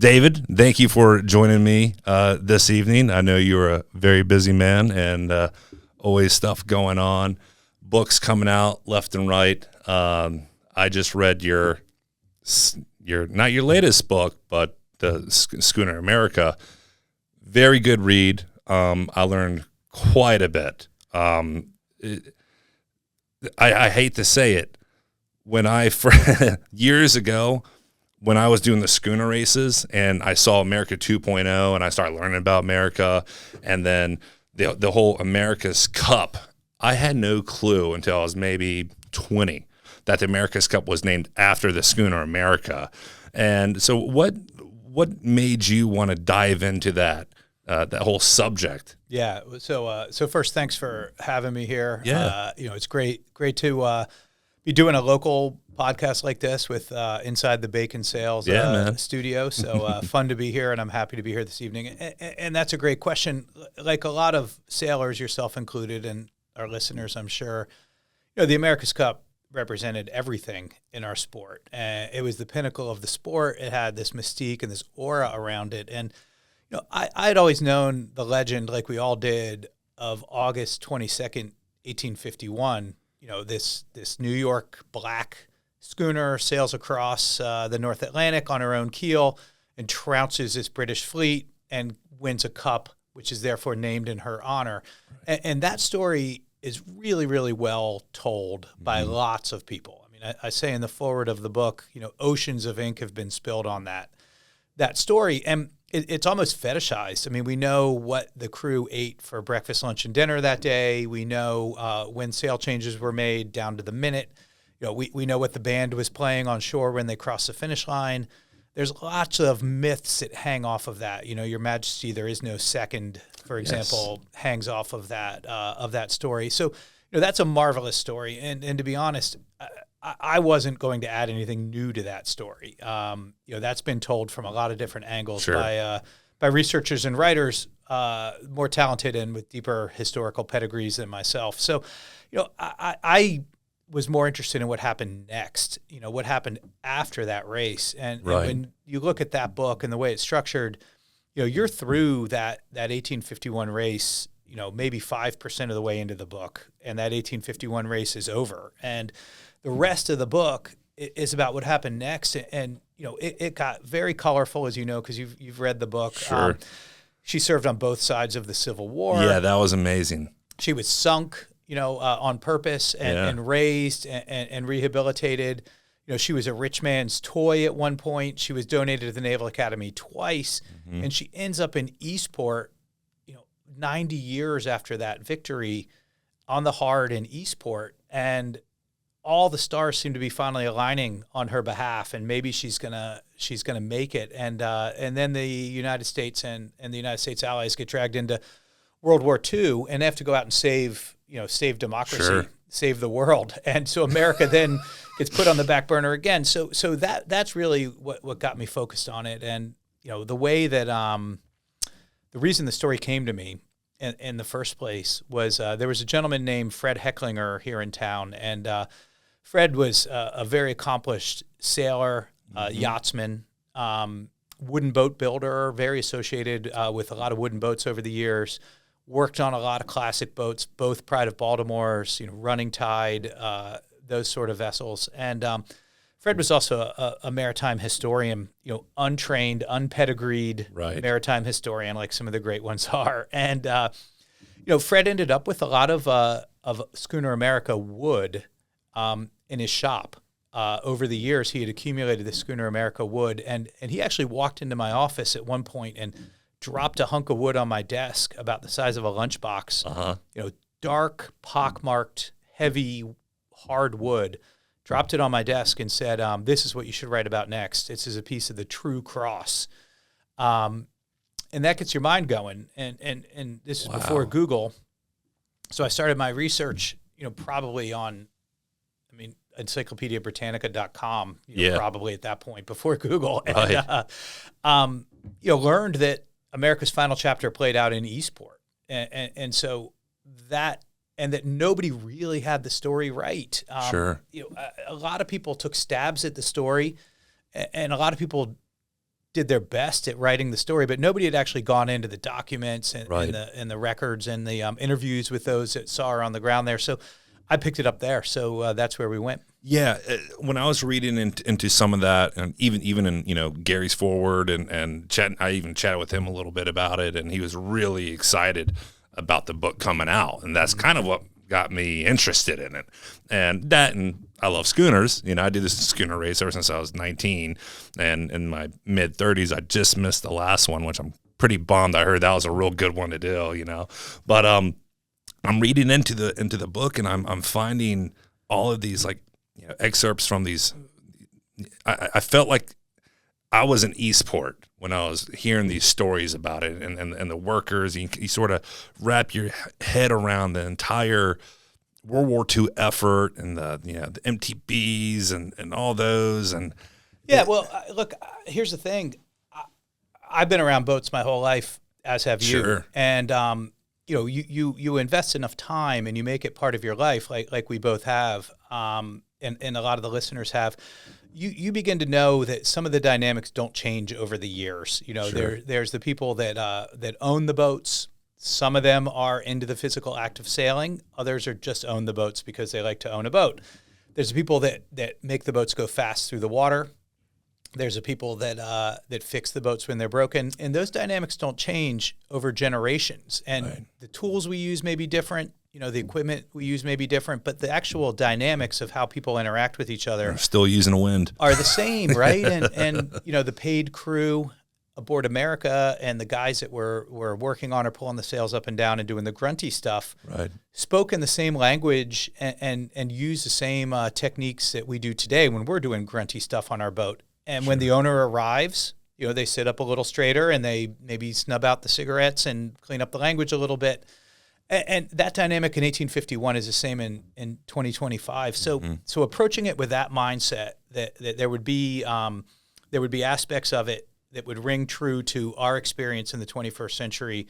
David, thank you for joining me this evening. I know you're a very busy man and always stuff going on, books coming out left and right. I just read your not your latest book, but the Schooner America. Very good read. I learned quite a bit. I hate to say it. When years ago, when I was doing the schooner races and I saw America 2.0 and I started learning about America and then the whole America's Cup, I had no clue until I was maybe 20 that the America's Cup was named after the schooner America. And so what made you want to dive into that whole subject? Yeah. So first, thanks for having me here. Yeah. It's great to be doing a local podcast like this with Inside the Bacon Sales studio. So fun to be here, and I'm happy to be here this evening. And that's a great question. Like a lot of sailors, yourself included, and our listeners, I'm sure, the America's Cup represented everything in our sport. It was the pinnacle of the sport. It had this mystique and this aura around it. And I'd always known the legend, like we all did, of August 22nd, 1851. This New York black schooner sails across the North Atlantic on her own keel and trounces this British fleet and wins a cup, which is therefore named in her honor. Right. And that story is really, really well told by lots of people. I mean, I say in the foreword of the book, oceans of ink have been spilled on that story. And it's almost fetishized. I mean, we know what the crew ate for breakfast, lunch, and dinner that day. We know when sail changes were made down to the minute. We know what the band was playing on shore when they crossed the finish line. There's lots of myths that hang off of that. Your Majesty, there is no second, for example, hangs off of that story. So, that's a marvelous story. And to be honest, I wasn't going to add anything new to that story. That's been told from a lot of different angles by researchers and writers more talented and with deeper historical pedigrees than myself. So, I was more interested in what happened next, what happened after that race. And when you look at that book and the way it's structured, you're through that 1851 race, maybe 5% of the way into the book, and that 1851 race is over. And the rest of the book is about what happened next. And, it got very colorful, as you know, because you've read the book. Sure. She served on both sides of the Civil War. Yeah, that was amazing. She was sunk, on purpose and raised and rehabilitated. She was a rich man's toy at one point. She was donated to the Naval Academy twice. And she ends up in Eastport, 90 years after that victory on the hard in Eastport. And all the stars seem to be finally aligning on her behalf, and maybe she's gonna make it. And then the United States and the United States allies get dragged into World War II, and they have to go out and save democracy, save the world. And so America then gets put on the back burner again. So that's really what got me focused on it. And the way that the reason the story came to me in the first place was there was a gentleman named Fred Hecklinger here in town, and Fred was a very accomplished sailor, yachtsman, wooden boat builder, very associated with a lot of wooden boats over the years, worked on a lot of classic boats, both Pride of Baltimore's, Running Tide, those sort of vessels. And Fred was also a maritime historian, untrained, unpedigreed maritime historian, like some of the great ones are. And, Fred ended up with a lot of Schooner America wood in his shop. Over the years, he had accumulated the Schooner America wood, and he actually walked into my office at one point and dropped a hunk of wood on my desk about the size of a lunchbox. Dark, pockmarked, heavy, hard wood. Dropped it on my desk and said, "This is what you should write about next. This is a piece of the true cross," and that gets your mind going. And this is before Google, so I started my research. Probably on, encyclopediabritannica.com, probably at that point before Google. And, learned that America's final chapter played out in Eastport. And so that nobody really had the story right. A lot of people took stabs at the story, and a lot of people did their best at writing the story, but nobody had actually gone into the documents and, Right. and the records and the interviews with those that saw her on the ground there. So I picked it up there. So that's where we went. Yeah, when I was reading into some of that, and even in Gary's forward and I even chatted with him a little bit about it, and he was really excited about the book coming out, and that's kind of what got me interested in it. And I love schooners. I did this schooner race ever since I was 19, and in my mid 30s, I just missed the last one, which I'm pretty bummed. I heard that was a real good one to do, But I'm reading into the book, and I'm finding all of these excerpts from these. I felt like I was in Eastport when I was hearing these stories about it, and the workers. You sort of wrap your head around the entire World War II effort and the MTBs and all those. And yeah, well, look, here's the thing. I've been around boats my whole life, as have you. Sure. And you invest enough time and you make it part of your life, like we both have, and a lot of the listeners have. You begin to know that some of the dynamics don't change over the years. Sure. There's the people that own the boats. Some of them are into the physical act of sailing. Others are just own the boats because they like to own a boat. There's the people that make the boats go fast through the water. There's the people that fix the boats when they're broken. And those dynamics don't change over generations. And Right. the tools we use may be different. The equipment we use may be different, but the actual dynamics of how people interact with each other We're still using a wind. are the same, right? And the paid crew aboard America and the guys that were working on or pulling the sails up and down and doing the grunty stuff Right. spoke in the same language and used the same techniques that we do today when we're doing grunty stuff on our boat. And when the owner arrives, they sit up a little straighter and they maybe snub out the cigarettes and clean up the language a little bit. And that dynamic in 1851 is the same in 2025. So so approaching it with that mindset that there would be aspects of it that would ring true to our experience in the 21st century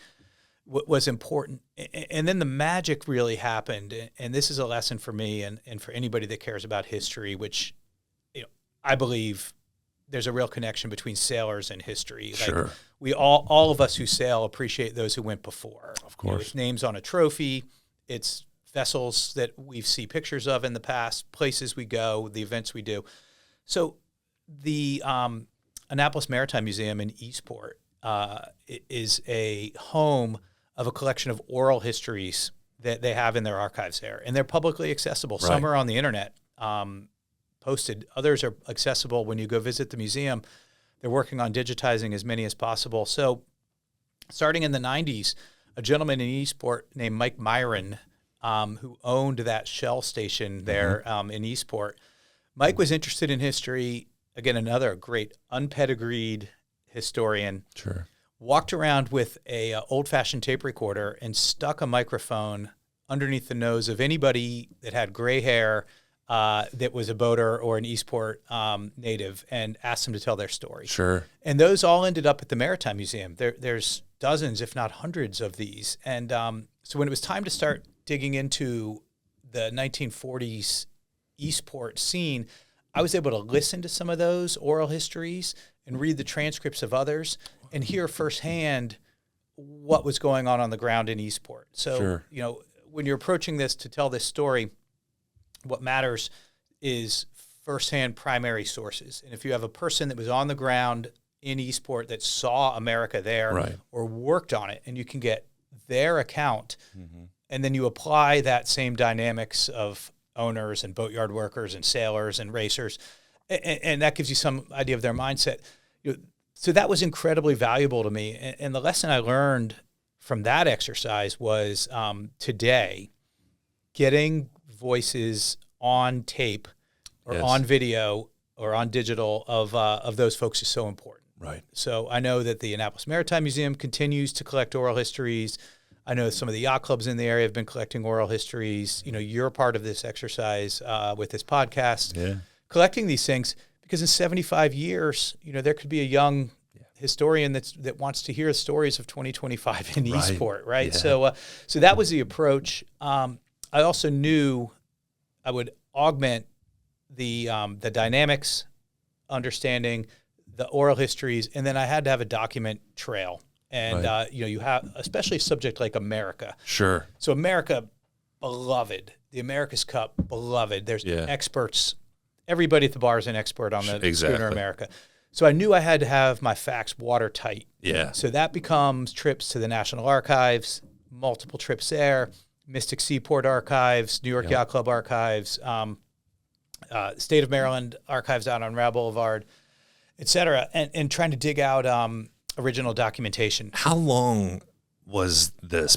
was important. And then the magic really happened. And this is a lesson for me and for anybody that cares about history, which I believe there's a real connection between sailors and history. Sure. We all of us who sail appreciate those who went before. Of course. It's names on a trophy. It's vessels that we see pictures of in the past, places we go, the events we do. So the Annapolis Maritime Museum in Eastport is a home of a collection of oral histories that they have in their archives there. And they're publicly accessible. Right. Some are on the internet. Posted. Others are accessible when you go visit the museum. They're working on digitizing as many as possible. So starting in the 90s, a gentleman in Eastport named Mike Myron, who owned that Shell station there in Eastport, Mike was interested in history. Again, another great unpedigreed historian. Sure. Walked around with a old-fashioned tape recorder and stuck a microphone underneath the nose of anybody that had gray hair, that was a boater or an Eastport native, and asked them to tell their story. Sure. And those all ended up at the Maritime Museum. There's dozens, if not hundreds of these. And so when it was time to start digging into the 1940s Eastport scene, I was able to listen to some of those oral histories and read the transcripts of others and hear firsthand what was going on the ground in Eastport. So, Sure. When you're approaching this to tell this story, what matters is firsthand primary sources. And if you have a person that was on the ground in Eastport that saw America there Right. or worked on it, and you can get their account, and then you apply that same dynamics of owners and boatyard workers and sailors and racers, and that gives you some idea of their mindset. So that was incredibly valuable to me. And the lesson I learned from that exercise was today, getting voices on tape or Yes. on video or on digital of those folks is so important. Right. So I know that the Annapolis Maritime Museum continues to collect oral histories. I know some of the yacht clubs in the area have been collecting oral histories. You're a part of this exercise with this podcast, Yeah. collecting these things, because in 75 years, there could be a young historian that wants to hear stories of 2025 in Right. Eastport, right? Yeah. So that was the approach. I also knew I would augment the dynamics, understanding the oral histories, and then I had to have a document trail. And, you have, especially a subject like America. Sure. So America, beloved. The America's Cup, beloved. There's experts. Everybody at the bar is an expert on the schooner America. So I knew I had to have my facts watertight. Yeah. So that becomes trips to the National Archives, multiple trips there, Mystic Seaport Archives, New York Yacht Club Archives, State of Maryland Archives out on Rail Boulevard, et cetera, and trying to dig out original documentation. How long was this?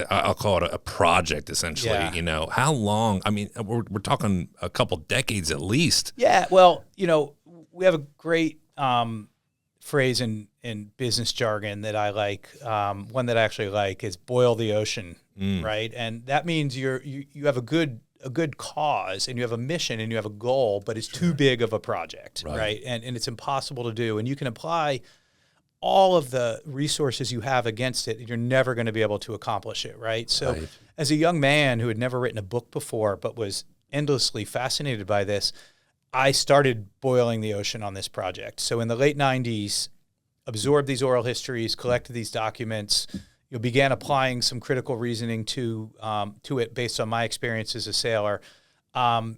I'll call it a project, essentially. Yeah. How long? I mean, we're talking a couple decades at least. Yeah. Well, we have a great phrase in business jargon that I like. One that I actually like is "boil the ocean," right? And that means you have a good cause, and you have a mission, and you have a goal, but it's too big of a project, right? And it's impossible to do. And you can apply all of the resources you have against it, you're never going to be able to accomplish it, right? So as a young man who had never written a book before but was endlessly fascinated by this, I started boiling the ocean on this project. So in the late 90s, absorbed these oral histories, collected these documents, began applying some critical reasoning to it based on my experience as a sailor. And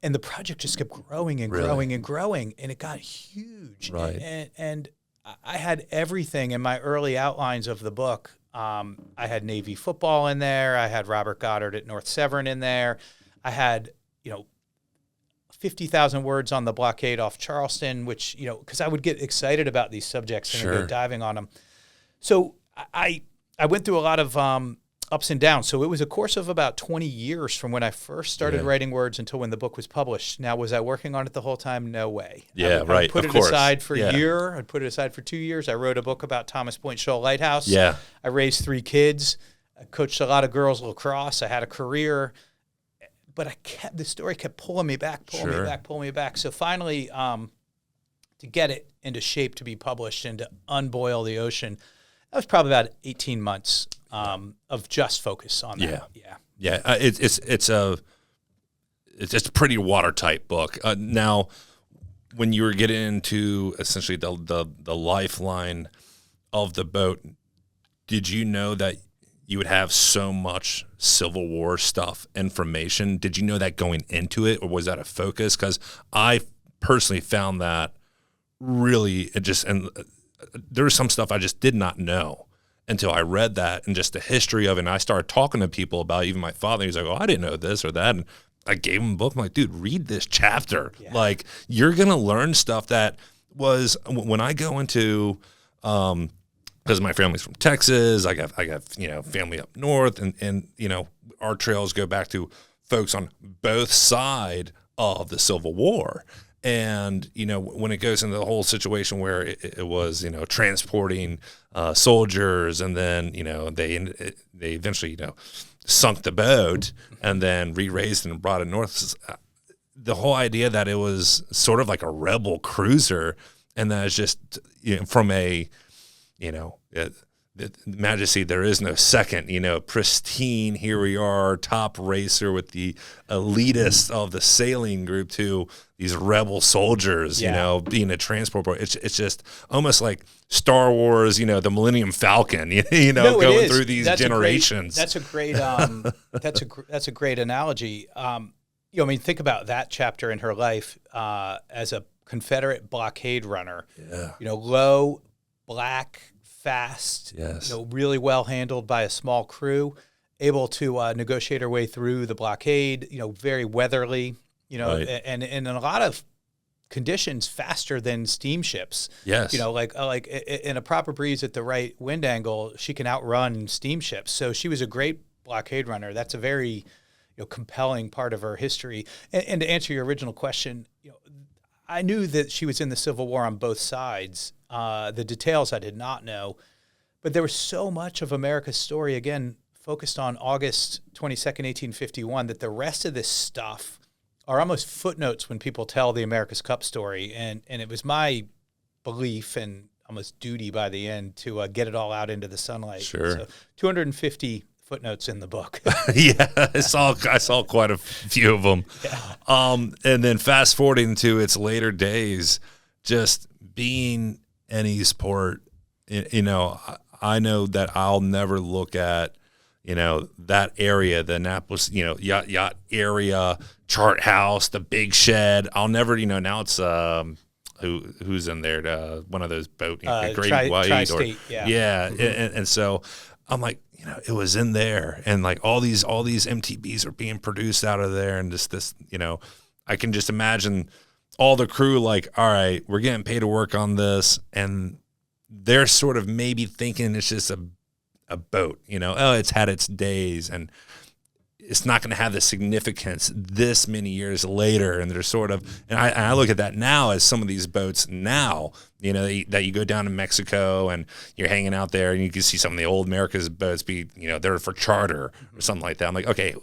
the project just kept growing and growing and growing, and it got huge. Right. And I had everything in my early outlines of the book. I had Navy football in there. I had Robert Goddard at North Severn in there. I had, 50,000 words on the blockade off Charleston, which, because I would get excited about these subjects and go diving on them. So I went through a lot of ups and downs. So it was a course of about 20 years from when I first started writing words until when the book was published. Now, was I working on it the whole time? No way. Yeah, I put it aside for a year. I'd put it aside for 2 years. I wrote a book about Thomas Point Shoal Lighthouse. Yeah. I raised 3 kids. I coached a lot of girls lacrosse. I had a career. But the story kept pulling me back. So finally, to get it into shape to be published and to unboil the ocean, that was probably about 18 months of just focus on that. Yeah. It's a pretty watertight book. Now, when you were getting into essentially the lifeline of the boat, did you know that you would have so much Civil War stuff, information? Did you know that going into it, or was that a focus? Because I personally found that really and there was some stuff I just did not know until I read that and just the history of it. And I started talking to people about it. Even my father, he's like, "Oh, I didn't know this or that." And I gave him a book. I'm like, "Dude, read this chapter. Like, you're gonna learn stuff that was when I go into." Because my family's from Texas, I got family up north, and our trails go back to folks on both sides of the Civil War. And when it goes into the whole situation where it was transporting soldiers, and then they eventually sunk the boat and then re-raised and brought it north. The whole idea that it was sort of like a rebel cruiser, and that it's just from a the Majesty, there is no second, pristine, here we are, top racer with the elitists of the sailing group to these rebel soldiers, being a transport boat. It's just almost like Star Wars, the Millennium Falcon, going through these generations. That's a great that's a great analogy. Think about that chapter in her life as a Confederate blockade runner. Yeah. Low, black, fast, really well handled by a small crew, able to negotiate her way through the blockade, very weatherly, and in a lot of conditions faster than steamships. Yes. Like in a proper breeze at the right wind angle, she can outrun steamships. So she was a great blockade runner. That's a very compelling part of her history. And to answer your original question, I knew that she was in the Civil War on both sides. The details I did not know, but there was so much of America's story, again, focused on August 22nd, 1851, that the rest of this stuff are almost footnotes when people tell the America's Cup story. And it was my belief and almost duty by the end to get it all out into the sunlight. Sure. So 250 footnotes in the book. Yeah, I saw quite a few of them. Yeah. And then fast forwarding to its later days, just being in Eastport, you know, I know that I'll never look at, you know, that area, the Annapolis, you know, yacht area, chart house, the big shed. I'll never, you know, now it's who's in there, one of those boat, Great White, Tri-State, yeah. And so I'm like, you know, it was in there, and like all these MTBs are being produced out of there, and just this, you know, I can just imagine all the crew like, all right, we're getting paid to work on this, and they're sort of maybe thinking it's just a boat, you know, oh, it's had its days, and it's not going to have the significance this many years later. And they're sort of, and I look at that now as some of these boats now, you know, that you go down to Mexico and you're hanging out there and you can see some of the old America's boats be, you know, they're for charter or something like that. I'm like, okay,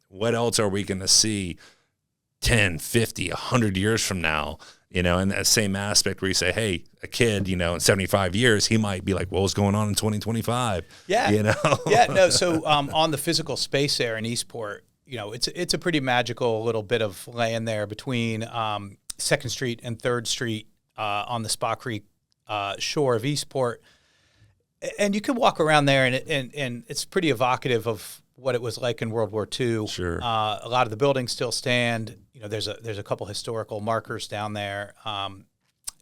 what else are we going to see 10, 50, 100 years from now? You know, and that same aspect where you say, hey, a kid, you know, in 75 years, he might be like, well, what's going on in 2025? Yeah. You know? Yeah, no, so on the physical space there in Eastport, you know, it's a pretty magical little bit of land there between 2nd Street and 3rd Street on the Spa Creek shore of Eastport. And you can walk around there, and it's pretty evocative of what it was like in World War II. Sure. A lot of the buildings still stand. You know, there's a couple historical markers down there,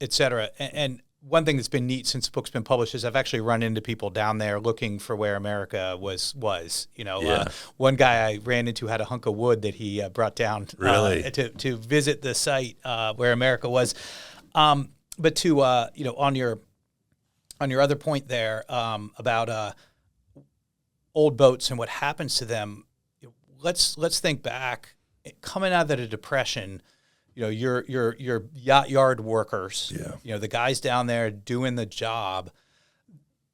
et cetera. And one thing that's been neat since the book's been published is I've actually run into people down there looking for where America was. You know, one guy I ran into had a hunk of wood that he brought down to visit the site where America was. But to you know, on your other point there about old boats and what happens to them, let's think back. Coming out of the Depression, you know, your yacht yard workers, you know, the guys down there doing the job,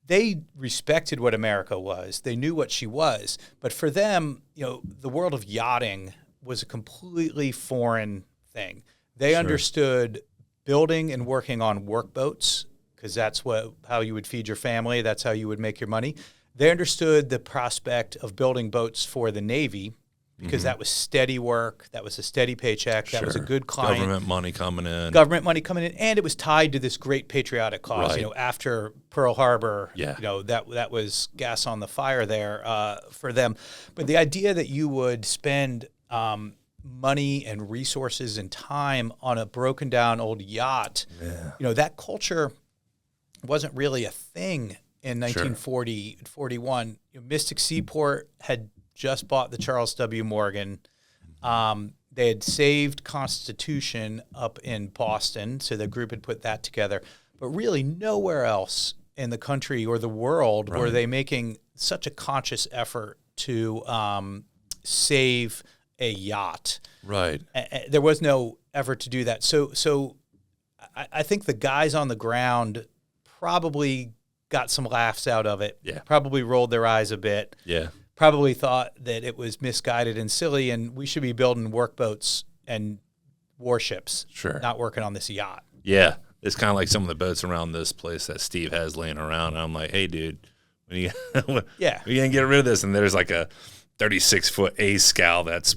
they respected what America was. They knew what she was. But for them, you know, the world of yachting was a completely foreign thing. They understood building and working on workboats, because that's how you would feed your family. That's how you would make your money. They understood the prospect of building boats for the Navy, because that was steady work, that was a steady paycheck, that was a good client. Government money coming in, and it was tied to this great patriotic cause. Right. You know, after Pearl Harbor, you know, that was gas on the fire there for them. But the idea that you would spend money and resources and time on a broken down old yacht, you know, that culture wasn't really a thing in 1940, 41. You know, Mystic Seaport had just bought the Charles W. Morgan. They had saved Constitution up in Boston, so the group had put that together. But really nowhere else in the country or the world were they making such a conscious effort to save a yacht. Right. There was no effort to do that. So I think the guys on the ground probably got some laughs out of it. Yeah. Probably rolled their eyes a bit. Yeah. Probably thought that it was misguided and silly, and we should be building workboats and warships, not working on this yacht. Yeah. It's kind of like some of the boats around this place that Steve has laying around. And I'm like, hey, dude, we're going to get rid of this. And there's like a 36-foot A-scow that's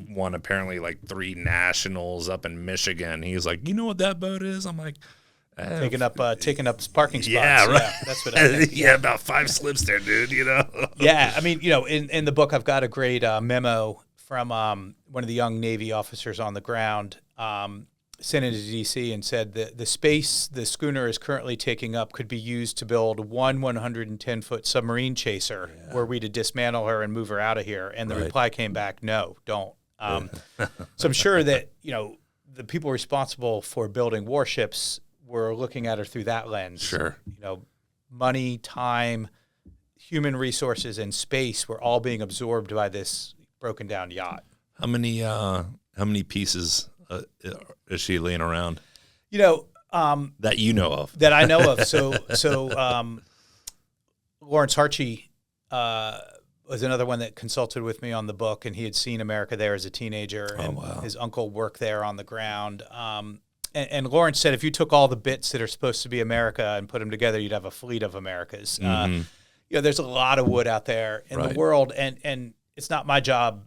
won apparently like 3 nationals up in Michigan. He's like, you know what that boat is? I'm like, taking up parking spots. Yeah, right. Yeah, that's what I think. Yeah, about 5 slips there, dude, you know? Yeah, I mean, you know, in the book, I've got a great memo from one of the young Navy officers on the ground, sent it to D.C. and said that the space the schooner is currently taking up could be used to build one 110-foot submarine chaser were we to dismantle her and move her out of here. And the reply came back, no, don't. So I'm sure that, you know, the people responsible for building warships were looking at her through that lens. Sure. You know, money, time, human resources, and space were all being absorbed by this broken down yacht. How many pieces is she laying around? You know, that you know of. That I know of. So Lawrence Harchie was another one that consulted with me on the book, and he had seen America there as a teenager, and his uncle worked there on the ground. And Lawrence said if you took all the bits that are supposed to be America and put them together, you'd have a fleet of Americas. You know, there's a lot of wood out there in the world, and it's not my job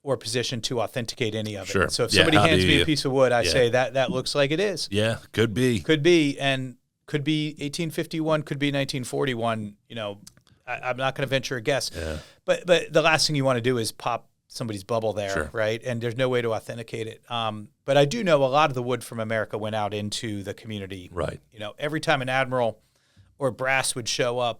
or positioned to authenticate any of it. Sure. So if somebody hands me a piece of wood, I Yeah. say that looks like it is. Yeah, could be. Could be, and could be 1851, could be 1941. You know, I'm not going to venture a guess. Yeah. But the last thing you want to do is pop somebody's bubble there, Sure. right? And there's no way to authenticate it. But I do know a lot of the wood from America went out into the community. Right. You know, every time an admiral or brass would show up,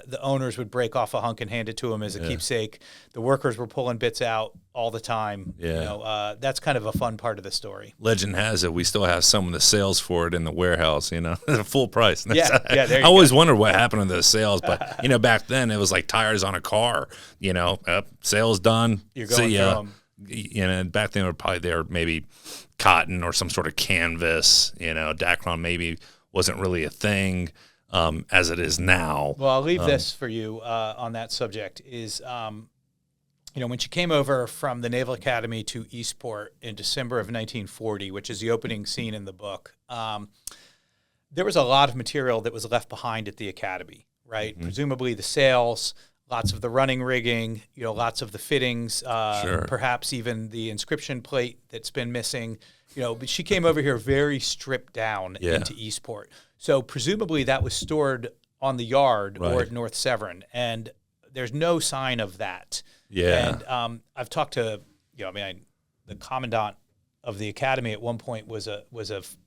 the owners would break off a hunk and hand it to them as a keepsake. The workers were pulling bits out all the time. Yeah. You know, that's kind of a fun part of the story. Legend has it we still have some of the sales for it in the warehouse, you know, at full price. Yeah, there you I always go. wondered what happened to those sales, but, you know, back then it was like tires on a car, you know, sales done. You're going see ya. from- You know, back then they were maybe cotton or some sort of canvas, you know, Dacron maybe wasn't really a thing. As it is now. Well, I'll leave this for you on that subject is, you know, when she came over from the Naval Academy to Eastport in December of 1940, which is the opening scene in the book, there was a lot of material that was left behind at the Academy, right? Mm-hmm. Presumably the sails, lots of the running rigging, you know, lots of the fittings, Sure. perhaps even the inscription plate that's been missing. You know, but she came over here very stripped down into Eastport. So presumably that was stored on the yard or at North Severn, and there's no sign of that. Yeah. And I've talked to, you know, the commandant of the academy at one point was a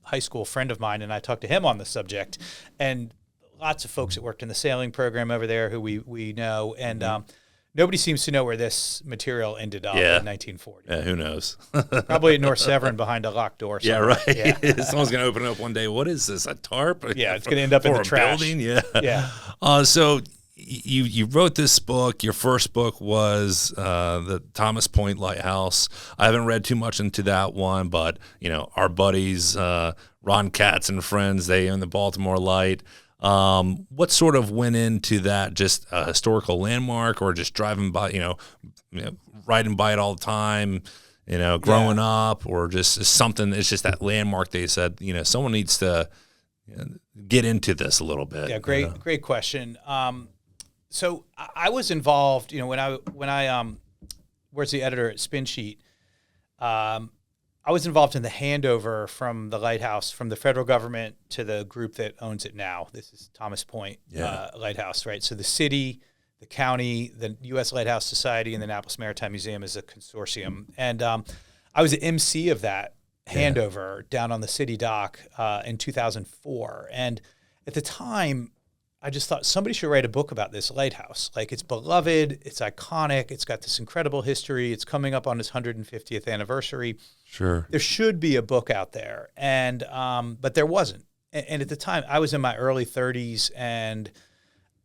high school friend of mine, and I talked to him on the subject, and lots of folks that worked in the sailing program over there who we know, and nobody seems to know where this material ended up in 1940. Yeah, who knows? Probably at North Severn behind a locked door somewhere. Yeah, right. Yeah. Someone's going to open it up one day. What is this, a tarp? Yeah, it's going to end up in the trash. Building? Yeah. Yeah. So you wrote this book. Your first book was the Thomas Point Lighthouse. I haven't read too much into that one, but, you know, our buddies, Ron Katz and friends, they own the Baltimore Light. What sort of went into that? Just a historical landmark, or just driving by, you know, riding by it all the time, you know, growing up, or just something? It's just that landmark. They said, you know, someone needs to get into this a little bit. Yeah, great question. So I was involved, you know, when I was the editor at Spin Sheet. I was involved in the handover from the lighthouse, from the federal government to the group that owns it now. This is Thomas Point Lighthouse, right? So the city, the county, the U.S. Lighthouse Society, and the Annapolis Maritime Museum is a consortium. And I was the MC of that handover down on the city dock in 2004. And at the time, I just thought somebody should write a book about this lighthouse. Like, it's beloved, it's iconic, it's got this incredible history, it's coming up on its 150th anniversary. Sure. There should be a book out there, and but there wasn't. And at the time, I was in my early 30s, and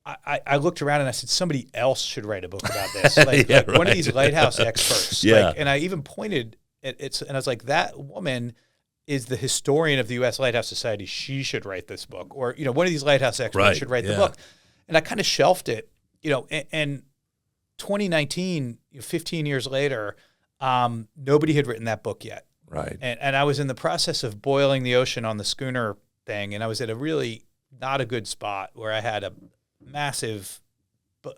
I looked around and I said, somebody else should write a book about this. Like, one of these lighthouse experts. Yeah. Like, and I even pointed at it, and I was like, that woman is the historian of the U.S. Lighthouse Society. She should write this book. Or, you know, one of these lighthouse experts should write the book. And I kind of shelved it, you know, and 2019, 15 years later, nobody had written that book yet. Right. And I was in the process of boiling the ocean on the schooner thing, and I was at a really not a good spot where I had a massive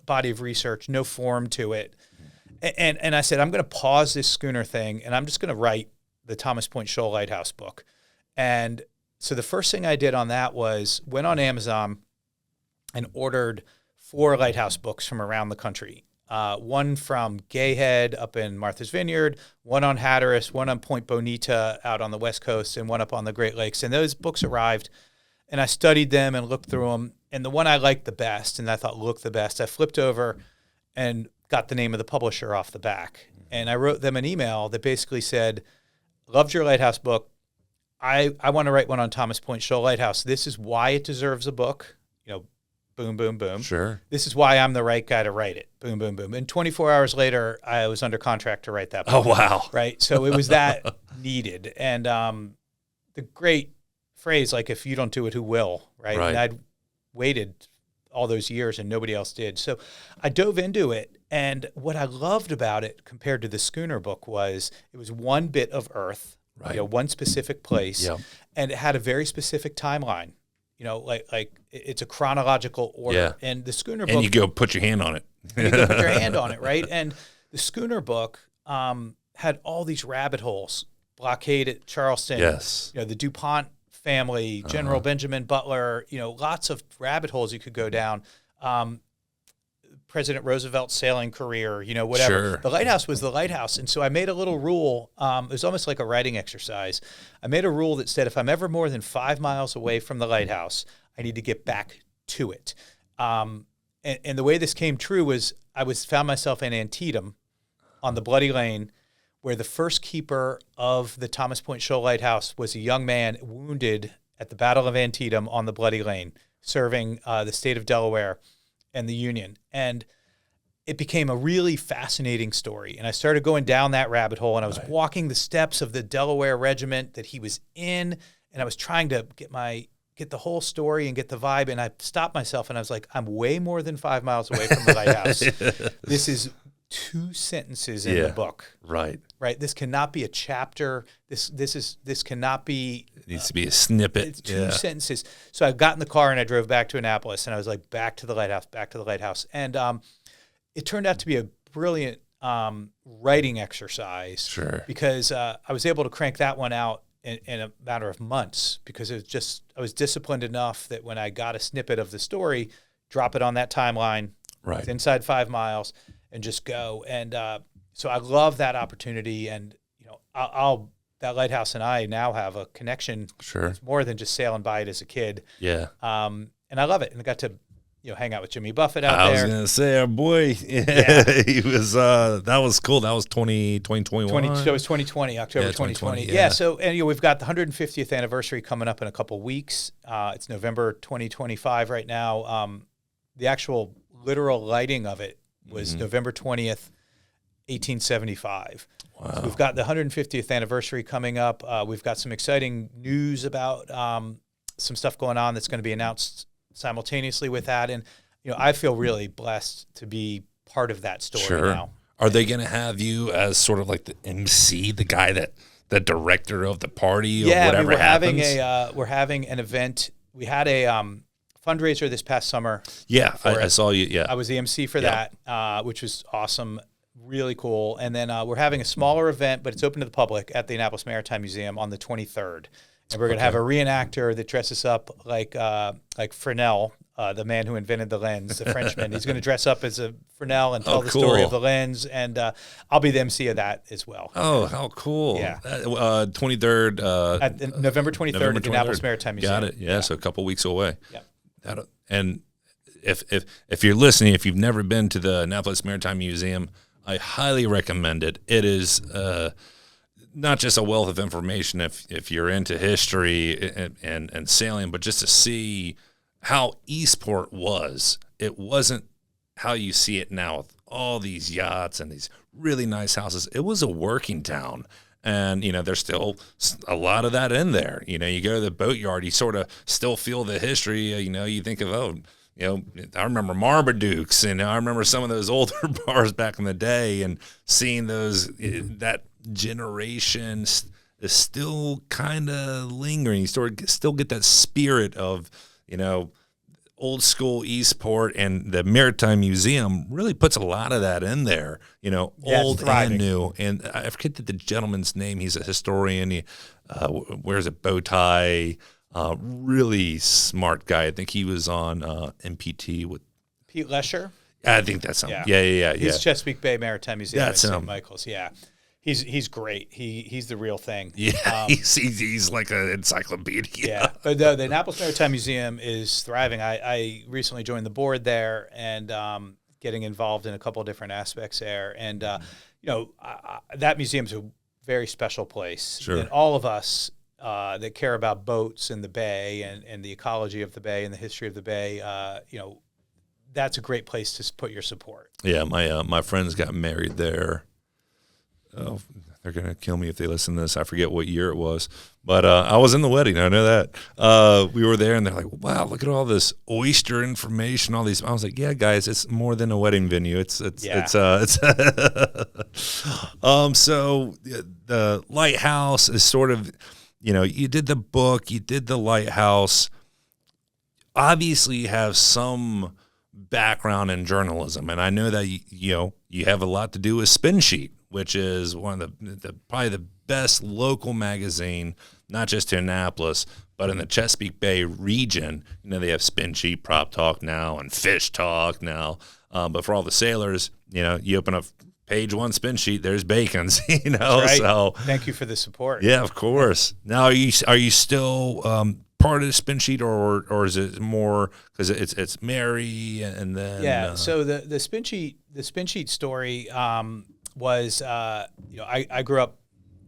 body of research, no form to it. And I said, I'm going to pause this schooner thing, and I'm just going to write the Thomas Point Shoal Lighthouse book. And so the first thing I did on that was went on Amazon and ordered 4 lighthouse books from around the country. One from Gayhead up in Martha's Vineyard, one on Hatteras, one on Point Bonita out on the West Coast, and one up on the Great Lakes. And those books arrived, and I studied them and looked through them. And the one I liked the best, and I thought looked the best, I flipped over and got the name of the publisher off the back. And I wrote them an email that basically said, loved your lighthouse book. I want to write one on Thomas Point Shoal Lighthouse. This is why it deserves a book. You know, boom, boom, boom. Sure. This is why I'm the right guy to write it. Boom, boom, boom. And 24 hours later, I was under contract to write that book. Oh, wow. Right? So it was that needed. And the great phrase, like, if you don't do it, who will? Right? And I'd waited all those years and nobody else did. So I dove into it. And what I loved about it compared to the schooner book was it was one bit of earth, you know, one specific place, and it had a very specific timeline. You know, like it's a chronological order. And the schooner book, and you go put your hand on it. you go put your hand on it, right? And the schooner book, had all these rabbit holes, blockade at Charleston, Yes. the DuPont family, General Benjamin Butler, lots of rabbit holes you could go down. President Roosevelt's sailing career, whatever. Sure. The lighthouse was the lighthouse. And so I made a little rule. It was almost like a writing exercise. I made a rule that said if I'm ever more than 5 miles away from the lighthouse, I need to get back to it. And the way this came true was I found myself in Antietam on the Bloody Lane, where the first keeper of the Thomas Point Shoal Lighthouse was a young man wounded at the Battle of Antietam on the Bloody Lane, serving the state of Delaware and the Union. And it became a really fascinating story. And I started going down that rabbit hole, and I was walking the steps of the Delaware regiment that he was in, and I was trying to get the whole story and get the vibe. And I stopped myself, and I was like, I'm way more than 5 miles away from the lighthouse. This is 2 sentences in the book. Right. This cannot be a chapter. This cannot be. It needs to be a snippet. It's 2 sentences. So I got in the car and I drove back to Annapolis, and I was like, back to the lighthouse. And it turned out to be a brilliant writing exercise. Sure. Because I was able to crank that one out in a matter of months, because I was disciplined enough that when I got a snippet of the story, drop it on that timeline. Right. It's inside 5 miles. And just go. And so I love that opportunity. And, that lighthouse and I now have a connection. Sure. It's more than just sailing by it as a kid. Yeah. And I love it. And I got to, hang out with Jimmy Buffett out there. I there. was going to say, our boy, he was, that was cool. That was 2021. So it was 2020, October 2020. Yeah. So, and we've got the 150th anniversary coming up in a couple weeks. It's November 2025 right now. The actual literal lighting of it was November 20th, 1875. Wow. So we've got the 150th anniversary coming up. We've got some exciting news about some stuff going on that's going to be announced simultaneously with that. And, I feel really blessed to be part of that story now. Are they going to have you as sort of like the MC, the guy the director of the party or whatever happens? We're having an event. We had a fundraiser this past summer. Yeah, I saw you. Yeah, I was the MC for that, which was awesome, really cool. And then we're having a smaller event, but it's open to the public at the Annapolis Maritime Museum on the 23rd. And we're going to have a reenactor that dresses up like Fresnel, the man who invented the lens, the Frenchman. He's going to dress up as a Fresnel and tell the story of the lens. And I'll be the MC of that as well. Oh, how cool. Yeah. 23rd. At November 23rd at the Annapolis Maritime Museum. Got it. Yeah, so a couple weeks away. Yeah. And if you're listening, if you've never been to the Annapolis Maritime Museum, I highly recommend it. It is not just a wealth of information if you're into history and sailing, but just to see how Eastport was. It wasn't how you see it now with all these yachts and these really nice houses. It was a working town. And, there's still a lot of that in there. You go to the boatyard, you sort of still feel the history. You think of, I remember Marmadukes, and I remember some of those older bars back in the day, and seeing that generation is still kind of lingering. You still get that spirit of, old school Eastport, and the Maritime Museum really puts a lot of that in there, old and new. And I forget the gentleman's name. He's a historian. He wears a bow tie. Really smart guy. I think he was on MPT with Pete Lesher. I think that's him. Yeah. He's Chesapeake Bay Maritime Museum in St. Michael's. Yeah. He's great. He's the real thing. Yeah, he's like an encyclopedia. Yeah, but the Annapolis Maritime Museum is thriving. I recently joined the board there, and getting involved in a couple of different aspects there. And that museum's a very special place. Sure. And all of us that care about boats and the bay and the ecology of the bay and the history of the bay, that's a great place to put your support. Yeah, my friends got married there. Oh, they're going to kill me if they listen to this. I forget what year it was. But I was in the wedding. I know that. We were there, and they're like, wow, look at all this oyster information, all these. I was like, yeah, guys, it's more than a wedding venue. It's So the lighthouse is sort of, you did the book, you did the lighthouse. Obviously, you have some background in journalism, and I know that you have a lot to do with Spin Sheet, which is one of the probably the best local magazine, not just in Annapolis, but in the Chesapeake Bay region. They have Spin Sheet, Prop Talk now, and Fish Talk now. But for all the sailors, you open up page 1 Spin Sheet, there's Bacon's, Right. So thank you for the support. Yeah, of course. Now, are you still part of the Spin Sheet, or is it more because it's Mary and then So the Spin Sheet story was I grew up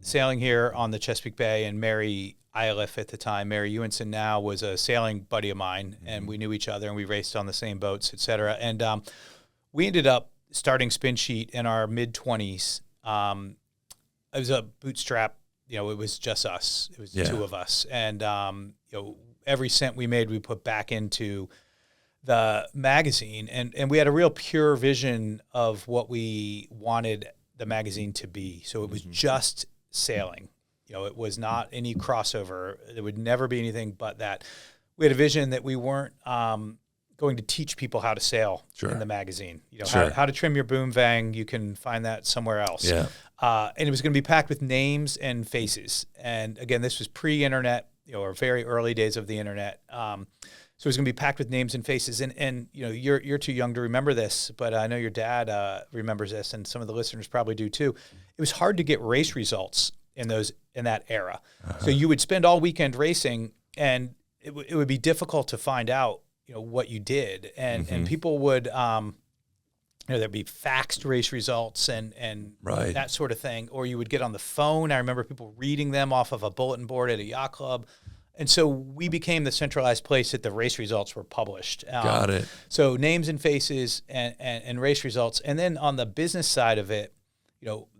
sailing here on the Chesapeake Bay, and Mary Iliff at the time, Mary Ewenson now, was a sailing buddy of mine, and we knew each other, and we raced on the same boats, et cetera. And we ended up starting Spin Sheet in our mid-20s. It was a bootstrap, it was just us. It was the two of us. And, every cent we made, we put back into the magazine. And we had a real pure vision of what we wanted the magazine to be. So it was just sailing. It was not any crossover. There would never be anything but that. We had a vision that we weren't going to teach people how to sail in the magazine. How to trim your boom vang, you can find that somewhere else. Yeah. And it was going to be packed with names and faces. And again, this was pre-internet, or very early days of the internet. So it was going to be packed with names and faces. And you're too young to remember this, but I know your dad remembers this, and some of the listeners probably do too. It was hard to get race results in that era. So you would spend all weekend racing, and it would be difficult to find out what you did, and people would there'd be faxed race results and right. that sort of thing, or you would get on the phone. I remember people reading them off of a bulletin board at a yacht club. And so we became the centralized place that the race results were published. Got it. So names and faces and race results. And then on the business side of it,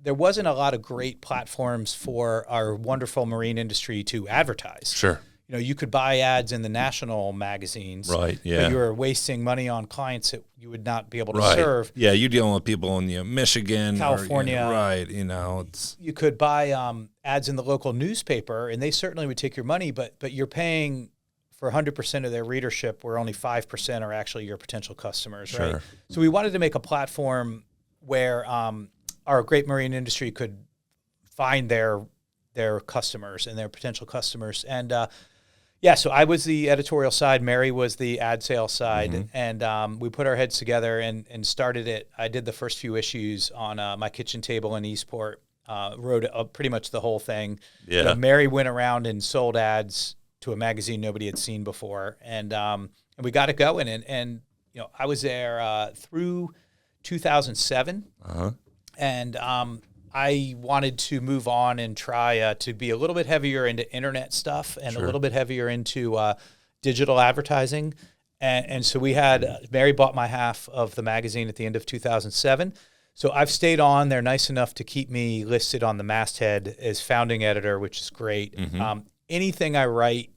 there wasn't a lot of great platforms for our wonderful marine industry to advertise. Sure. You could buy ads in the national magazines. Right, yeah. But you were wasting money on clients that you would not be able to right. serve. Yeah, you're dealing with people in California. Michigan. It's... You could buy ads in the local newspaper, and they certainly would take your money, but you're paying for 100% of their readership, where only 5% are actually your potential customers, sure. right? So we wanted to make a platform where our great marine industry could find their customers and their potential customers. And so I was the editorial side. Mary was the ad sales side. And we put our heads together and started it. I did the first few issues on my kitchen table in Eastport, wrote pretty much the whole thing. Yeah. Mary went around and sold ads to a magazine nobody had seen before. And we got it going. And I was there through 2007. And I wanted to move on and try to be a little bit heavier into internet stuff and a little bit heavier into digital advertising. And so we had, Mary bought my half of the magazine at the end of 2007. So I've stayed on. They're nice enough to keep me listed on the masthead as founding editor, which is great. Anything I write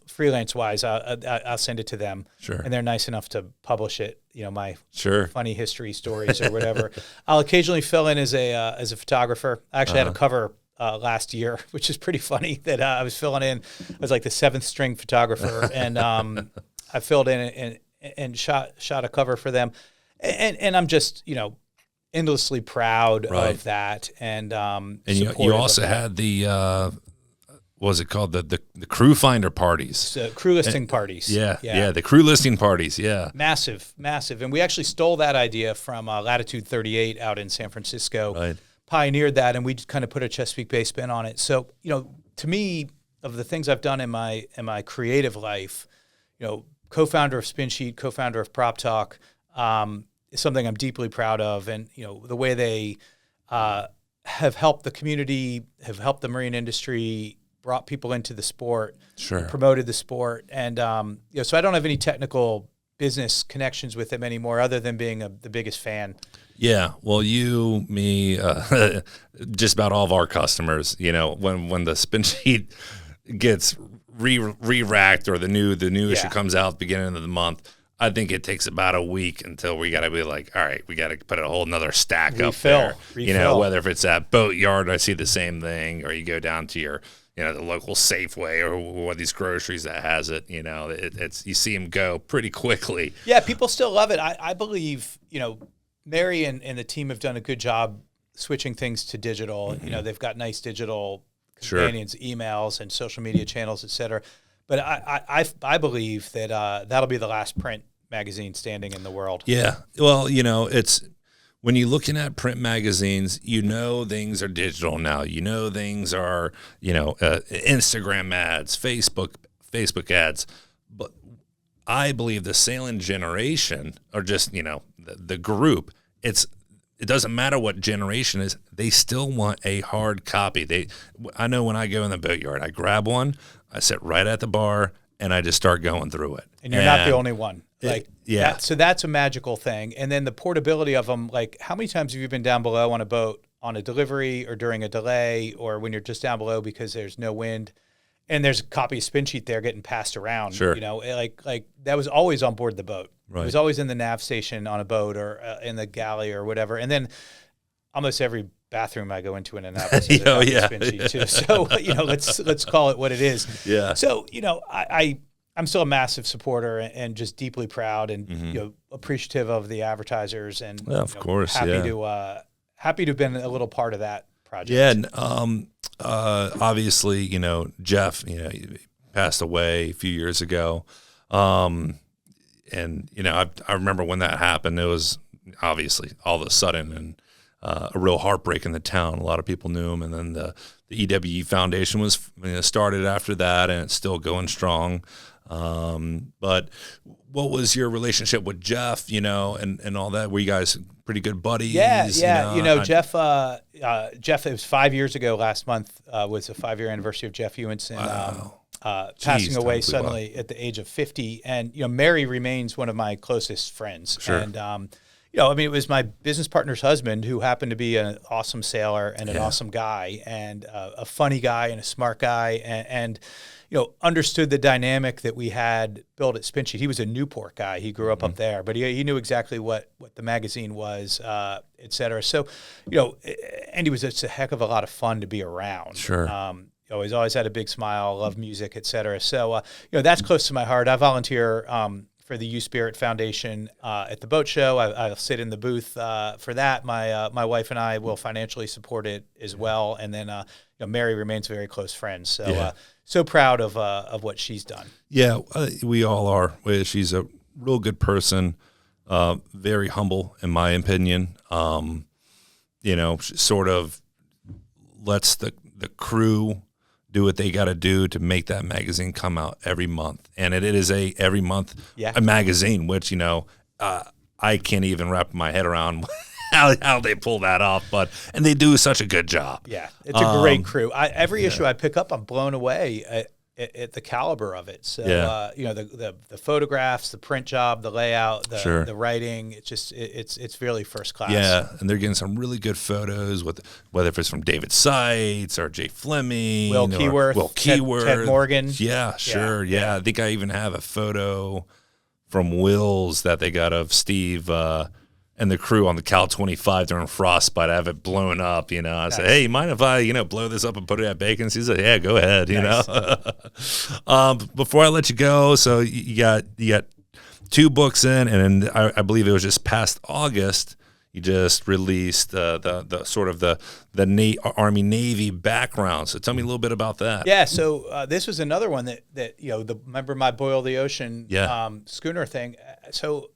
freelance-wise, I'll send it to them. Sure. And they're nice enough to publish it, my sure. funny history stories or whatever. I'll occasionally fill in as a photographer. I actually had a cover last year, which is pretty funny that I was filling in. I was like the 7th string photographer, and I filled in and shot a cover for them. And I'm just, endlessly proud of that. And you also had the... what was it called? The crew finder parties. So crew listing parties. Yeah, the crew listing parties, yeah. Massive. And we actually stole that idea from Latitude 38 out in San Francisco. Right. Pioneered that, and we just kind of put a Chesapeake Bay spin on it. So, to me, of the things I've done in my creative life, co-founder of Spin Sheet, co-founder of Prop Talk, is something I'm deeply proud of. And, the way they have helped the community, have helped the marine industry, brought people into the sport, promoted the sport. And, so I don't have any technical business connections with them anymore other than being the biggest fan. Yeah. Well, you, me, just about all of our customers, when the Spin Sheet gets re-racked or the new issue comes out at the beginning of the month, I think it takes about a week until we got to be like, all right, we got to put a whole nother stack up there. Whether if it's at Boatyard, I see the same thing, or you go down to your the local Safeway or one of these groceries that has it, it's you see them go pretty quickly. Yeah, people still love it. I believe, Mary and the team have done a good job switching things to digital. Mm-hmm. You know, they've got nice digital companions, emails, and social media channels, et cetera. But I believe that that'll be the last print magazine standing in the world. Yeah. Well, you know, it's when you're looking at print magazines, you know things are digital now. You know things are, Instagram ads, Facebook ads. But I believe the sailing generation, or just, the group, it doesn't matter what generation is, they still want a hard copy. I know when I go in the boatyard, I grab one, I sit right at the bar, and I just start going through it. And you're not the only one. So that's a magical thing. And then the portability of them, like how many times have you been down below on a boat on a delivery or during a delay, or when you're just down below because there's no wind and there's a copy of Spin Sheet there getting passed around? Sure. Like that was always on board the boat. Right. It was always in the nav station on a boat or in the galley or whatever. And then almost every bathroom I go into in Annapolis has a copy of Spin Sheet too. So, let's call it what it is. Yeah. So, I'm still a massive supporter and just deeply proud and appreciative of the advertisers and of course, happy to have been a little part of that project. Yeah, and obviously, Jeff, he passed away a few years ago, and I remember when that happened. It was obviously all of a sudden and a real heartbreak in the town. A lot of people knew him, and then the EWE Foundation was started after that, and it's still going strong. But what was your relationship with Jeff, and all that? Were you guys pretty good buddies? Yeah. Jeff, it was 5 years ago last month, was the 5-year anniversary of Jeff Ewenson, passing away suddenly at the age of 50. And, Mary remains one of my closest friends. Sure. And, it was my business partner's husband who happened to be an awesome sailor and an awesome guy and a funny guy and a smart guy and understood the dynamic that we had built at Spin Sheet. He was a Newport guy. He grew up there, but he knew exactly what the magazine was, et cetera. So, Andy was just a heck of a lot of fun to be around. Sure. He's always had a big smile, loved music, et cetera. So, that's close to my heart. I volunteer for the U Spirit Foundation at the boat show. I'll sit in the booth for that. My wife and I will financially support it as well. And then Mary remains very close friends. So so proud of what she's done. Yeah, we all are. She's a real good person, very humble in my opinion. She sort of lets the crew do what they got to do to make that magazine come out every month. And it is every month a magazine, which, I can't even wrap my head around how they pull that off. And they do such a good job. Yeah, it's a great crew. Every issue I pick up, I'm blown away at the caliber of it. So, the photographs, the print job, the layout, the writing, it's really first class. Yeah, and they're getting some really good photos, whether if it's from David Seitz or Jay Fleming. Will Keyworth. Ted Morgan. Yeah, sure. Yeah, I think I even have a photo from Will's that they got of Steve and the crew on the Cal 25 during frostbite. I have it blown up, I said, hey, you mind if I, blow this up and put it at Bacon's? He said, yeah, go ahead, Before I let you go, so you got 2 books in, and I believe it was just past August, you just released the sort of the Army Navy background. So tell me a little bit about that. Yeah, so this was another one that remember my Boil the Ocean schooner thing. So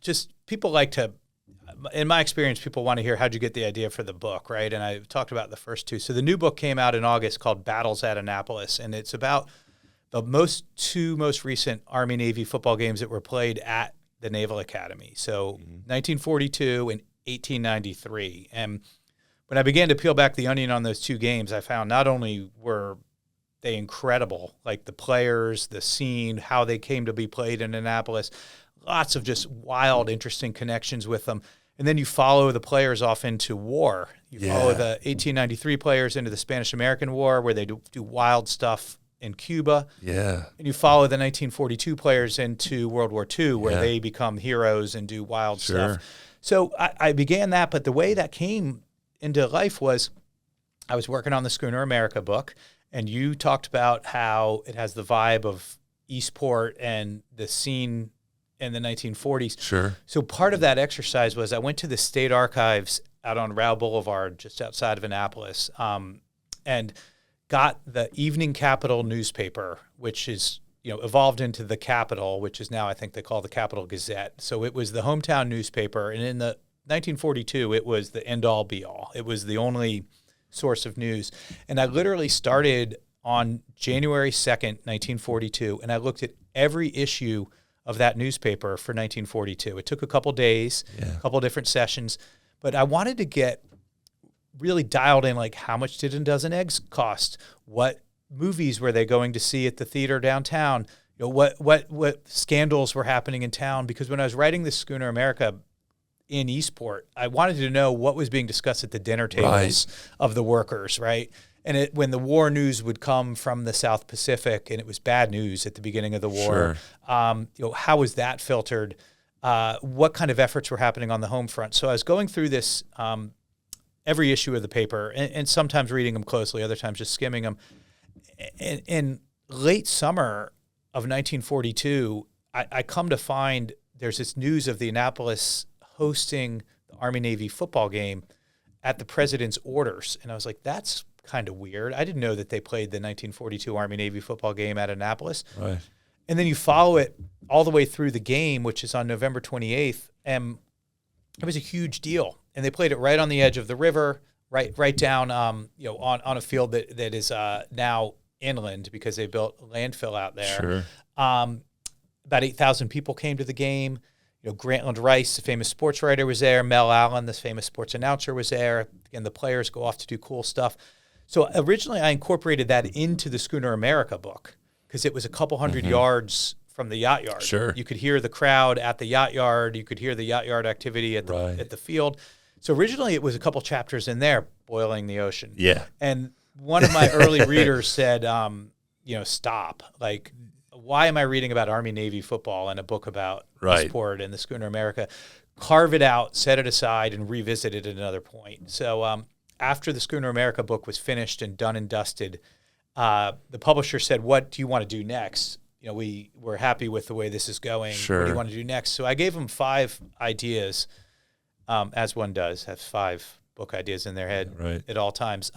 just people like to, in my experience, people want to hear how'd you get the idea for the book, right? And I talked about the first 2. So the new book came out in August called Battles at Annapolis, and it's about the 2 most recent Army Navy football games that were played at the Naval Academy. So 1942 and 1893. And when I began to peel back the onion on those 2 games, I found not only were they incredible, like the players, the scene, how they came to be played in Annapolis, lots of just wild, interesting connections with them. And then you follow the players off into war. You follow the 1893 players into the Spanish-American War, where they do wild stuff in Cuba. Yeah. And you follow the 1942 players into World War II, where they become heroes and do wild stuff. So I began that, but the way that came into life was I was working on the Schooner America book, and you talked about how it has the vibe of Eastport and the scene in the 1940s. Sure. So part of that exercise was I went to the state archives out on Rao Boulevard, just outside of Annapolis, and got the Evening Capital newspaper, which is, evolved into the Capital, which is now I think they call the Capital Gazette. So it was the hometown newspaper, and in the 1942, it was the end-all be-all. It was the only source of news. And I literally started on January 2nd, 1942, and I looked at every issue of that newspaper for 1942. It took a couple days, a couple different sessions, but I wanted to get really dialed in, like how much did a dozen eggs cost? What movies were they going to see at the theater downtown? What scandals were happening in town? Because when I was writing this Schooner America in Eastport, I wanted to know what was being discussed at the dinner tables of the workers, right? And when the war news would come from the South Pacific, and it was bad news at the beginning of the war, how was that filtered? What kind of efforts were happening on the home front? So I was going through this every issue of the paper, and sometimes reading them closely, other times just skimming them. In late summer of 1942, I come to find there's this news of the Annapolis hosting the Army-Navy football game at the president's orders. And I was like, that's kind of weird. I didn't know that they played the 1942 Army-Navy football game at Annapolis. Right. And then you follow it all the way through the game, which is on November 28th, and it was a huge deal. And they played it right on the edge of the river, right down, on a field that is now inland because they built a landfill out there. Sure. About 8,000 people came to the game. Grantland Rice, the famous sports writer, was there. Mel Allen, this famous sports announcer, was there. And the players go off to do cool stuff. So originally I incorporated that into the Schooner America book because it was a couple hundred yards from the yacht yard. Sure. You could hear the crowd at the yacht yard. You could hear the yacht yard activity at the field. So originally it was a couple chapters in there, boiling the ocean. Yeah. And one of my early readers said, stop. Like, why am I reading about Army-Navy football in a book about sport and the Schooner America? Carve it out, set it aside, and revisit it at another point. So after the Schooner America book was finished and done and dusted, the publisher said, what do you want to do next? We're happy with the way this is going. Sure. What do you want to do next? So I gave them 5 ideas, as one does, have 5 book ideas in their head at all times.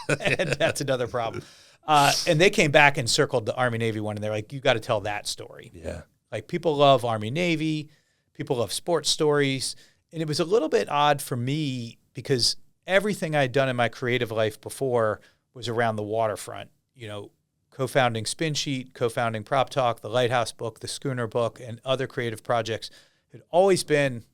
And that's another problem. And they came back and circled the Army-Navy one, and they're like, you got to tell that story. Yeah. Like, people love Army-Navy, people love sports stories. And it was a little bit odd for me because everything I'd done in my creative life before was around the waterfront. Co-founding Spin Sheet, co-founding Prop Talk, the Lighthouse book, the Schooner book, and other creative projects had always been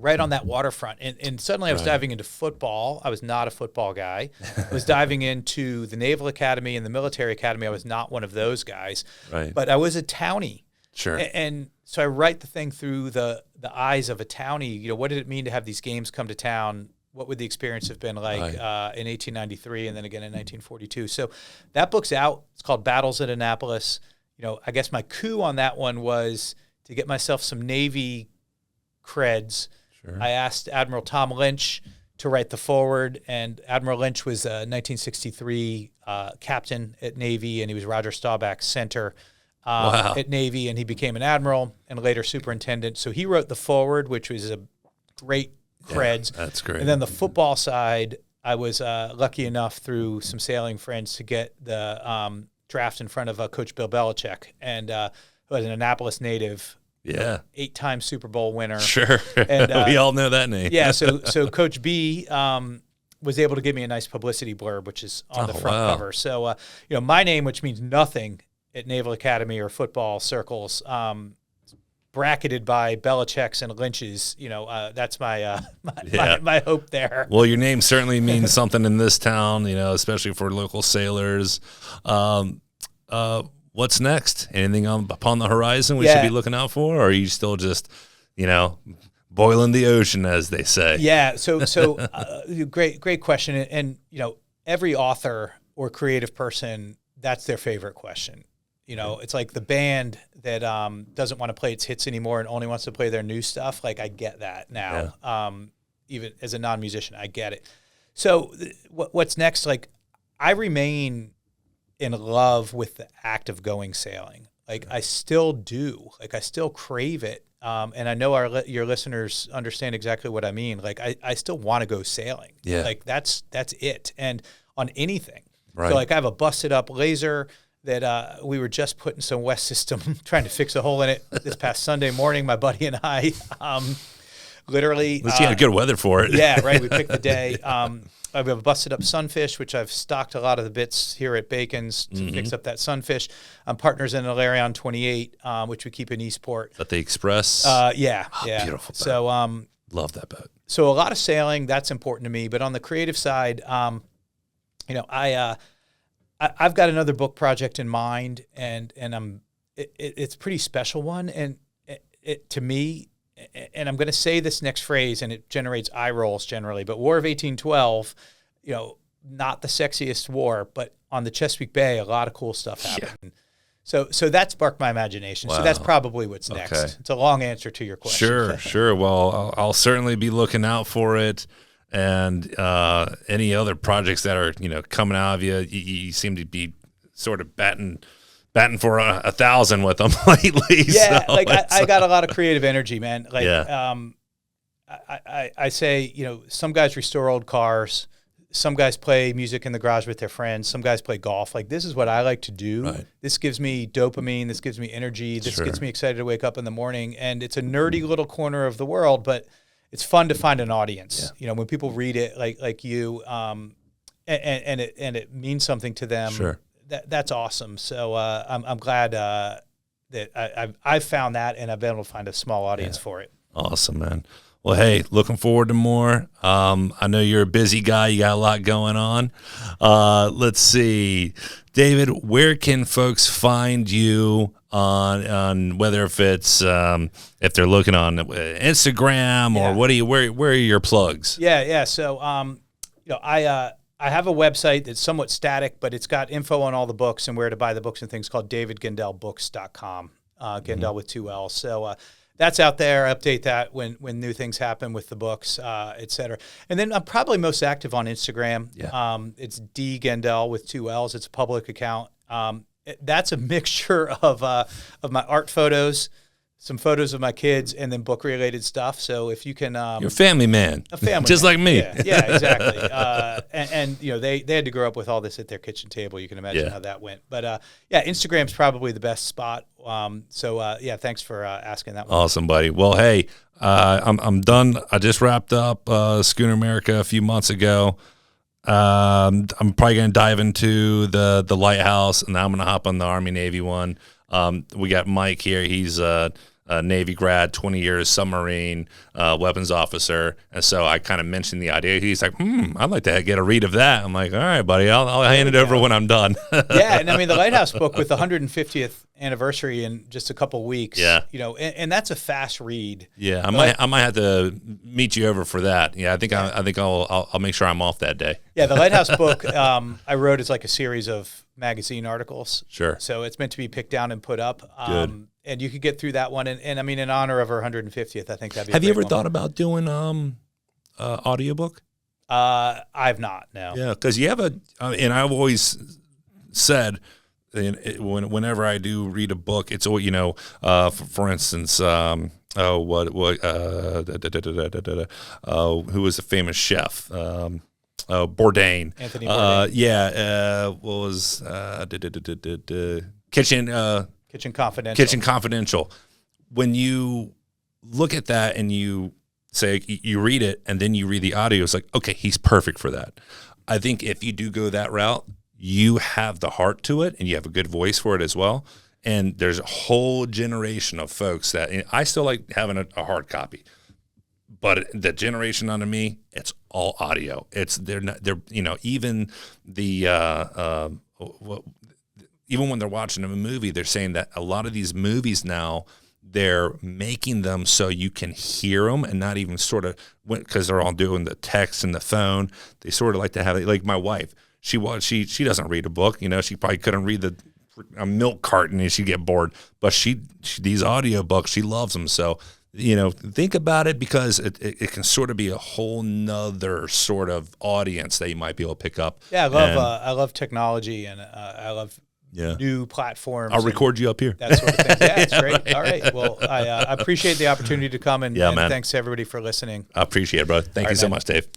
right on that waterfront. And suddenly I was diving into football. I was not a football guy. I was diving into the Naval Academy and the Military Academy. I was not one of those guys. Right. But I was a townie. Sure. And so I write the thing through the eyes of a townie. What did it mean to have these games come to town? What would the experience have been like in 1893 and then again in 1942? So that book's out. It's called Battles at Annapolis. I guess my coup on that one was to get myself some Navy creds. Sure. I asked Admiral Tom Lynch to write the foreword, and Admiral Lynch was a 1963 captain at Navy, and he was Roger Staubach's center at Navy, and he became an admiral and later superintendent. So he wrote the foreword, which was a great creds. Yeah, that's great. And then the football side, I was lucky enough through some sailing friends to get the draft in front of Coach Bill Belichick, and who was an Annapolis native. Yeah. 8-time Super Bowl winner. Sure. And, we all know that name. Yeah. So Coach B was able to give me a nice publicity blurb, which is on the front cover. So, my name, which means nothing at Naval Academy or football circles, bracketed by Belichick's and Lynch's, that's my hope there. Well, your name certainly means something in this town, especially for local sailors. What's next? Anything upon the horizon we should be looking out for? Or are you still just, boiling the ocean, as they say? Yeah. So great question. And, every author or creative person, that's their favorite question. It's like the band that doesn't want to play its hits anymore and only wants to play their new stuff. Like, I get that now. Yeah. Even as a non-musician, I get it. So what's next? Like, I remain in love with the act of going sailing. Like, I still do. Like, I still crave it. And I know your listeners understand exactly what I mean. Like I still want to go sailing. Yeah. Like that's it. And on anything. Right. So like I have a busted up laser that we were just putting some West System, trying to fix a hole in it this past Sunday morning. My buddy and I, literally. At least you had good weather for it. Yeah, right. We picked the day. I have a busted up sunfish, which I've stocked a lot of the bits here at Bacon's to fix up that sunfish. I'm partners in Alarion 28, which we keep in Eastport. Is that the Express? Yeah. Beautiful boat. So, love that boat. So a lot of sailing, that's important to me. But on the creative side, I've got another book project in mind, and it's a pretty special one, and it to me, and I'm going to say this next phrase, and it generates eye rolls generally, but War of 1812, not the sexiest war, but on the Chesapeake Bay, a lot of cool stuff happened. Yeah. So that sparked my imagination. Wow. So that's probably what's next. Okay. It's a long answer to your question. Sure. Well, I'll certainly be looking out for it. And any other projects that are coming out of you, you seem to be sort of batting for 1,000 with them lately. Yeah, so like I got a lot of creative energy, man. Like, yeah. I say, some guys restore old cars, some guys play music in the garage with their friends, some guys play golf. Like, this is what I like to do. Right. This gives me dopamine. This gives me energy. This gets me excited to wake up in the morning. And it's a nerdy little corner of the world, but it's fun to find an audience. Yeah. When people read it, like you, and it means something to them. Sure. That's awesome. So I'm glad that I've found that, and I've been able to find a small audience for it. Awesome, man. Well, hey, looking forward to more. I know you're a busy guy. You got a lot going on. Let's see. David, where can folks find you on whether if it's if they're looking on Instagram or where are your plugs? Yeah. So I have a website that's somewhat static, but it's got info on all the books and where to buy the books and things, called davidgendellbooks.com. Gendell with 2 L's. So that's out there. I update that when new things happen with the books, et cetera. And then I'm probably most active on Instagram. Yeah. It's D Gendell with 2 L's. It's a public account. That's a mixture of my art photos, some photos of my kids, and then book-related stuff. So if you can... You're a family man. A family Just man. Like me. Yeah, exactly. And they had to grow up with all this at their kitchen table. You can imagine how that went. But, Instagram's probably the best spot. Thanks for asking that one. Awesome, buddy. Well, hey, I'm done. I just wrapped up Schooner America a few months ago. I'm probably going to dive into the Lighthouse, and then I'm going to hop on the Army-Navy one. We got Mike here. He's a Navy grad, 20 years submarine weapons officer. And so I kind of mentioned the idea. He's like, I'd like to get a read of that. I'm like, all right, buddy, I'll hand it over when I'm done. Yeah, and I mean, the Lighthouse book with the 150th anniversary in just a couple weeks. Yeah, and that's a fast read. Yeah, I might have to meet you over for that. Yeah, I think I'll make sure I'm off that day. Yeah, the Lighthouse book I wrote is like a series of magazine articles. Sure. So it's meant to be picked down and put up. Good. And you could get through that one. And I mean, in honor of her 150th, I think that'd be Have you ever thought about doing audiobook? I've not, no. Yeah, because you have and I've always said, whenever I do read a book, it's always, for instance, who was the famous chef? Bourdain. Anthony Bourdain. What was Kitchen Confidential. Kitchen Confidential. When you look at that and you say, you read it and then you read the audio, it's like, okay, he's perfect for that. I think if you do go that route, you have the heart to it and you have a good voice for it as well. And there's a whole generation of folks that, and I still like having a hard copy, but the generation under me, it's all audio. Even even when they're watching a movie, they're saying that a lot of these movies now, they're making them so you can hear them and not even sort of, because they're all doing the text and the phone. They sort of like to have it. Like my wife, she doesn't read a book. She probably couldn't read a milk carton and she'd get bored. But these audio books, she loves them. So, think about it, because it can sort of be a whole nother sort of audience that you might be able to pick up. Yeah, I love technology, and I love new platforms. I'll record you up here. That sort of thing. Yeah, it's great. All right. Well, I appreciate the opportunity to come, and man. thanks to everybody for listening. I appreciate it, bro. Thank you so much, Dave.